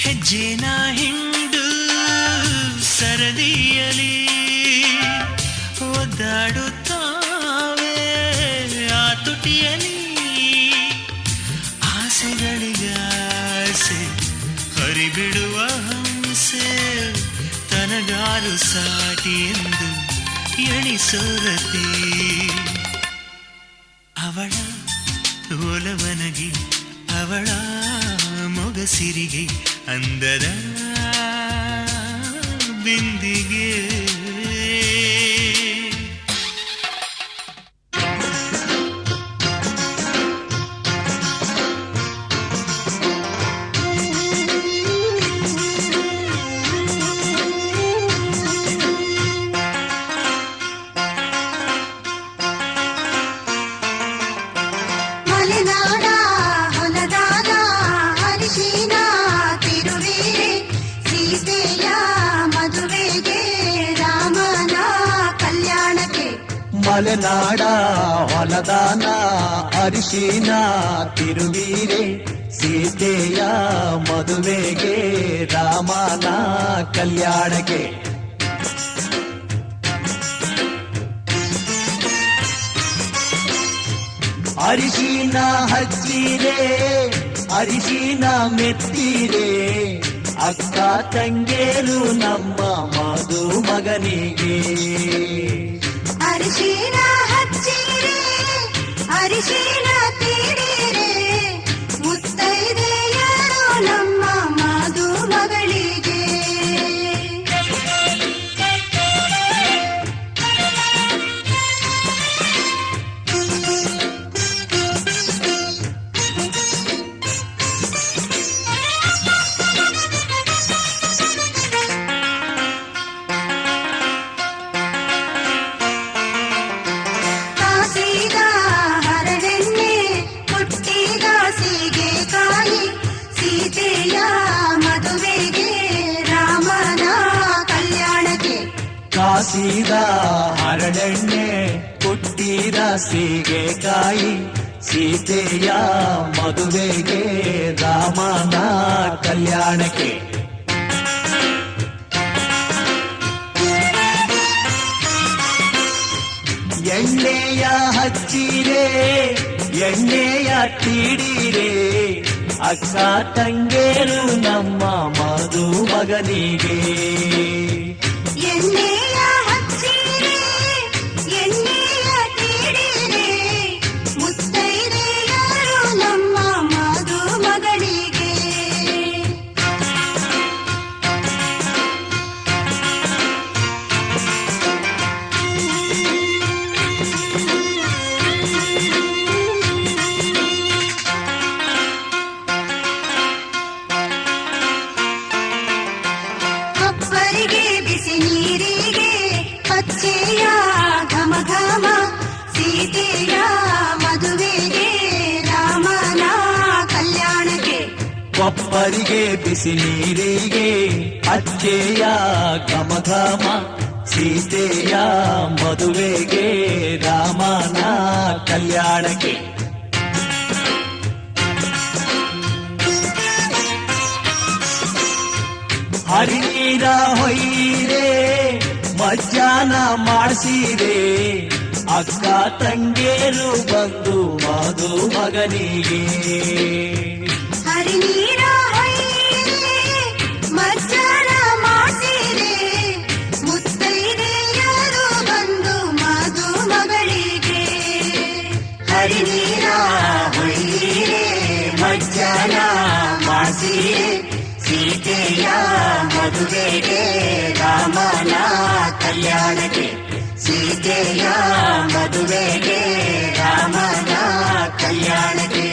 ಹೆಜ್ಜೆನ ಹಿಂಡು ಸರದಿಯಲಿ ಒದ್ದಾಡುತ್ತಾವೆ ಆ ತುಟಿಯಲಿ. ಆಸೆಗಳಿಗಾಸೆ ಹರಿಬಿಡುವ ಹಂಸೆ, ತನಗಾರು ಸಾಟಿ ಎಂದು ಎಣಿಸೋರತಿ. ಅವಳ ಒಲವನಗೆ, ಅವಳ ಮೊಗಸಿರಿಗೆ ಅಂದದ ಬಿಂದಿಗೆ. ಮಲೆನಾಡ ಮಲೆನಾಡ ಹೊಲದಾನ ಅರಿಶಿನ ತಿರುವೀರೆ ಸೀತೆಯ ಮದುವೆಗೆ ರಾಮನ ಕಲ್ಯಾಣಕ್ಕೆ ಅರಿಶಿನ ಹಚ್ಚಿರೆ ಅರಿಶಿನ ಮೆತ್ತಿರೆ ಅಕ್ಕ ತಂಗೇರು ನಮ್ಮ ಮದುಮಗನಿಗೆ ಅರಿಶಿನ ಹಚ್ಚಿರೆ ಅರಿಶಿನ ತೀಡಿರೆ ಮುತ್ತೈದೆಯರು ನಮ್ಮ ಮದುಮಗಳಿಗೆ ಕಾಸಿದ ಹರಳೆಣ್ಣೆ ಪುಟ್ಟಿದ ಸೀಗೆಕಾಯಿ ಸೀತೆಯ ಮದುವೆಗೆ ರಾಮನ ಕಲ್ಯಾಣಕ್ಕೆ ಎಣ್ಣೆಯ ಹಚ್ಚಿರೆ ಎಣ್ಣೆಯ ತೀಡಿರೆ ಅಕ್ಕ ತಂಗೇರು ನಮ್ಮ ಮದುಮಗನಿಗೆ ಎಣ್ಣೆಯ ಹಚ್ಚಿರೆ ಎಣ್ಣೆಯ ತೀಡಿರೆ ಮುತ್ತೈದೆಯರು ನಮ್ಮ ಮದುಮಗಳಿಗೆ ಅಪ್ಪರಿಗೆ ಬಿಸಿ ನೀರಿಗೆ ಪಚ್ಚೆಯ ಘಮ ಘಮ ಸೀತೆಯ ಮದುವೆಗೆ ರಾಮನ ಕಲ್ಯಾಣಕ್ಕೆ ಕೊಪ್ಪರಿಗೆ ಬಿಸಿ ನೀರಿಗೆ ಅಚ್ಚೆಯ ಘಮ ಘಮ ಸೀತೆಯ ಮದುವೆಗೆ ರಾಮನ ಕಲ್ಯಾಣಕ್ಕೆ ಹರಿನೀರ ಹೊಯ್ಯಿರೆ ಮಜ್ಜಾನ ಮಾಡಿಸಿರೆ ಅಕ್ಕ ತಂಗೇರು ಬಂದು ಮದುಮಗನಿಗೆ ಹರಿನೀರ ಹೊಯ್ಯಿರೆ ಮಜ್ಜನ ಮಾಡಿಸಿರೆ ಮುತ್ತೈದೆಯರು ಬಂದು ಮದುಮಗಳಿಗೆ ಹರಿನೀರ ಹೊಯ್ಯಿರೆ ಮಜ್ಜನ ಮಾಡಿಸಿರೆ ಸೀತೆಯ ಮದುವೆಗೆ ರಾಮನ ಕಲ್ಯಾಣಕ್ಕೆ ಸೀತೆಯ ಮದುವೆಗೆ ರಾಮನ ಕಲ್ಯಾಣಕ್ಕೆ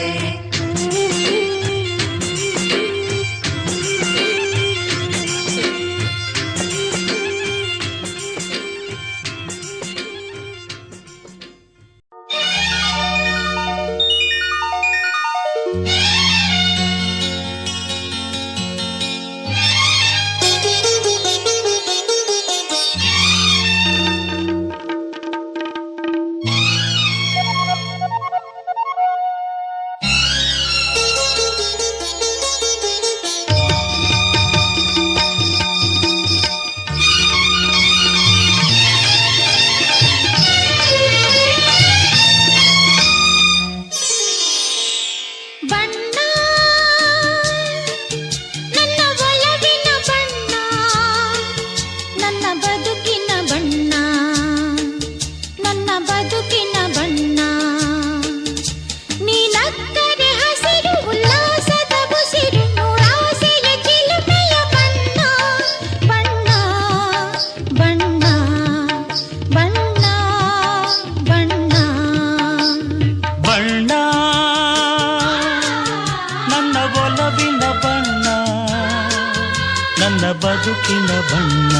ನನ್ನ ಬದುಕಿನ ಬಣ್ಣ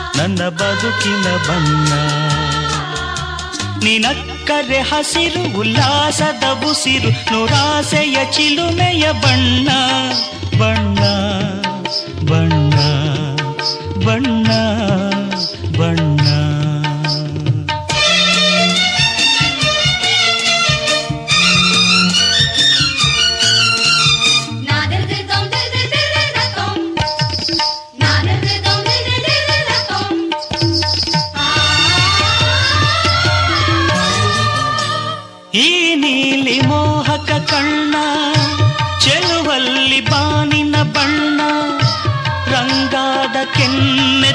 ನನ್ನ ಬದುಕಿನ ಬಣ್ಣ ನಿನಕ್ಕರೆ ಹಸಿರು ಉಲ್ಲಾಸದ ಬುಸಿರು ನೂರಾಸೆಯ ಚಿಲುಮೆಯ ಬಣ್ಣ ಬಣ್ಣ ಬಣ್ಣ ಬಣ್ಣ ಬಣ್ಣ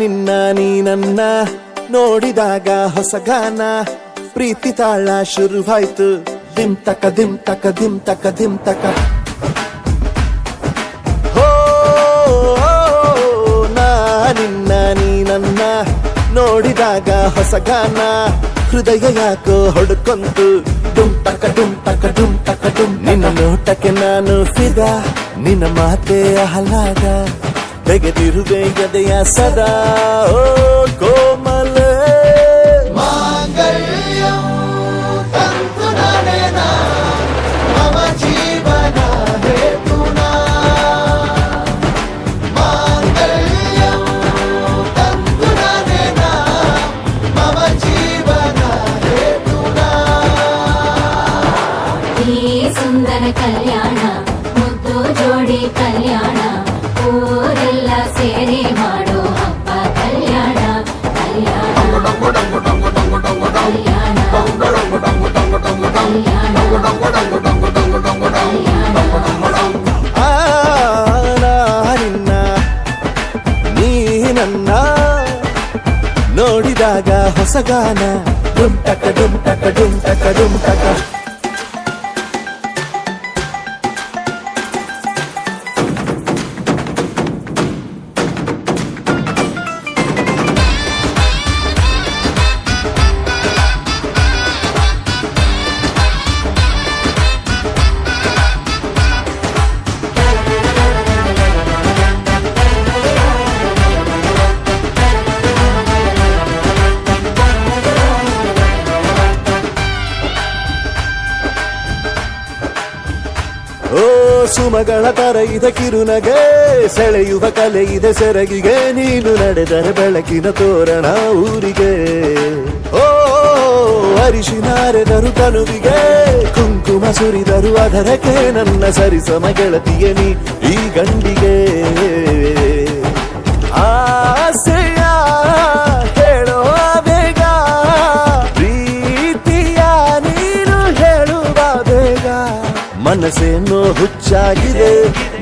ನಿನ್ನ ನೀ ನನ್ನ ನೋಡಿದಾಗ ಹೊಸಗಾನ ಪ್ರೀತಿ ತಾಳ ಶುರುವಾಯ್ತು ದಿಮ್ ತಕ ದಿಮ್ ತಕ ದಿಮ್ ತಕ ದಿಮ್ ತಕ ಹೋ ನಾ ನಿನ್ನ ನೀ ನನ್ನ ನೋಡಿದಾಗ ಹೊಸಗಾನ ಹೃದಯ ಯಾಕೋ ಹೊಡ್ಕೊಂತು ಡುಮ್ ತಕ ಡುಮ್ ತಕ ಡುಮ್ ತಕ ಡುಮ್ ನಿನ್ನ ನೋಟಕ್ಕೆ ನಾನು ಫಿದ ನಿನ್ನ ಮಾತೆ ಆಹ್ಲಾದ ತೆಗೆದಿರುವೆ ಎದೆಯ ಸದಾ ಓ ಕೋಮಲ ಮಾಂಗಲ್ಯಂ ತಂತು ನಾನೇನ ಮಮ ಜೀವನ ಹೇತುನಾ ಮಾಂಗಲ್ಯಂ ತಂತು ನಾನೇನ ಮಮ ಜೀವನ ಹೇತುನಾ ಈ ಸುಂದರ ಕಲ್ಯಾಣ ಮುದ್ದು ಜೋಡಿ ಕಲ್ಯಾಣ ಊರೆಲ್ಲ ಸೇರಿ ಮಾಡೋ ಹಬ್ಬ ಕಲ್ಯಾಣ ಕಲ್ಯಾಣ ನಿನ್ನ ನೀ ನನ್ನ ನೋಡಿದಾಗ ಹೊಸಗಾನ ಡುಮ್ ಟಕ ಡುಮ್ ಟಕ ಡುಮ್ ಟಕ ಡುಮ್ ಟಕ ಓ ಸುಮಗಳ ತರ ಇದೆ ಕಿರುನಗೆ ಸೆಳೆಯುವ ಕಲೆ ಇದೆ ಸೆರಗಿಗೆ ನೀನು ನಡೆದರೆ ಬೆಳಕಿನ ತೋರಣ ಊರಿಗೆ ಓ ಅರಿಶಿನಾರೆದರು ತನುವಿಗೆ ಕುಂಕುಮ ಸುರಿದರು ಅದರಕ್ಕೆ ನನ್ನ ಸರಿಸಮ ಗೆಳತಿಯ ನೀ ಈ ಗಂಡಿಗೆ ಆಸೆಯ ಹೇಳೋ ಬೇಗ ಪ್ರೀತಿಯ ನೀನು ಹೇಳುವ ಬೇಗ ಮನಸ್ಸೇನೋ ಹುಚ್ಚಾಗಿದೆ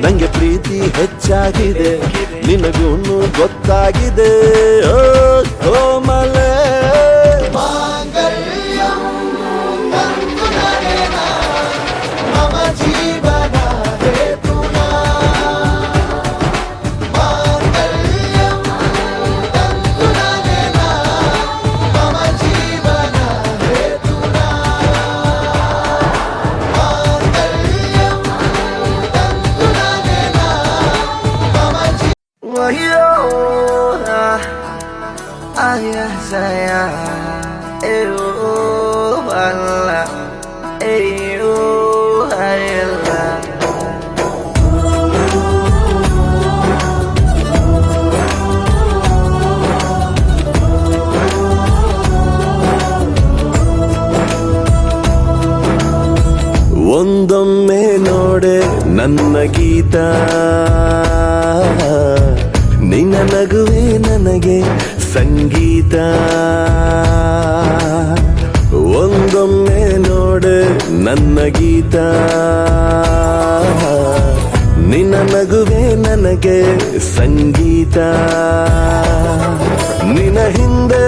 ನಂಗೆ ಪ್ರೀತಿ ಹೆಚ್ಚಾಗಿದೆ ನಿನಗೂನು ಗೊತ್ತಾಗಿದೆ ಓ ಕೋಮಲ ಮಾಂಗಲ್ಯಂ ತಂತು ನಾನೇನ ಮಮ ಜೀವನ ಹೇತುನಾ ಮಾಂಗಲ್ಯಂ ತಂತು ನಾನೇನ ಮಮ ಜೀವನ ಹೇತುನಾ ಒಂದೊಮ್ಮೆ ನೋಡೆ ನನ್ನ ಗೀತ ನಿನ್ನ ನಗುವೆ ನನಗೆ ಸಂಗೀತ ಒಂದೊಮ್ಮೆ ನೋಡೆ ನನ್ನ ಗೀತ ನಿನ್ನ ನಗುವೆ ನನಗೆ ಸಂಗೀತ ನಿನ್ನ ಹಿಂದೆ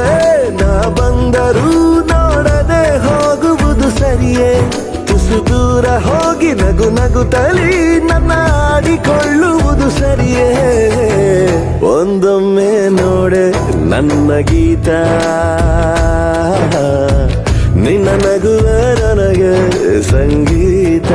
ನಾ ಬಂದರೂ ನೋಡದೆ ಹೋಗುವುದು ಸರಿಯೇ ತುಸು ದೂರ ಹೋಗಿ ನಗು ನಗುತ್ತಲಿ ನನ್ನ ಆಡಿಕೊಳ್ಳುವುದು ಸರಿಯೇ ಒಂದೊಮ್ಮೆ ನೋಡೆ ನನ್ನ ಗೀತ ನಿನ್ನ ನಗುವ ನನಗೆ ಸಂಗೀತ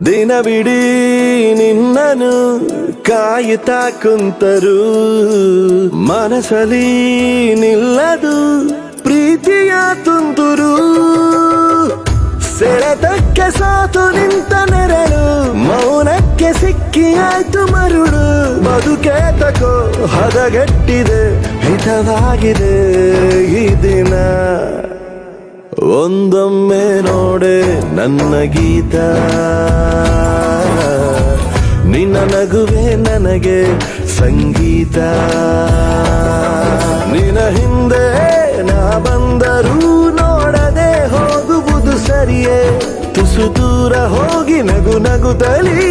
ದಿನವಿಡೀ ನಿನ್ನನು ಕಾಯುತ್ತಾ ಕುಂತರು ಮನಸಲಿ ನಿಲ್ಲದು ಪ್ರೀತಿಯ ತುಂತುರು ಸೆಳೆತಕ್ಕೆ ಸಾತು ನಿಂತ ನೆರಳು ಮೌನಕ್ಕೆ ಸಿಕ್ಕಿ ಆಯ್ತು ಮರುಳು ಬದುಕೆ ತಕೋ ಹದಗೆಟ್ಟಿದೆ ಹಿತವಾಗಿದೆ ಈ ದಿನ ಒಂದೊಮ್ಮೆ ನೋಡೆ ನನ್ನ ಗೀತ ನಿನ್ನ ನಗುವೆ ನನಗೆ ಸಂಗೀತ ನಿನ್ನ ಹಿಂದೆ ನಾ ಬಂದರೂ ನೋಡದೆ ಹೋಗುವುದು ಸರಿಯೇ ತುಸು ದೂರ ಹೋಗಿ ನಗು ನಗುತ್ತಲೀ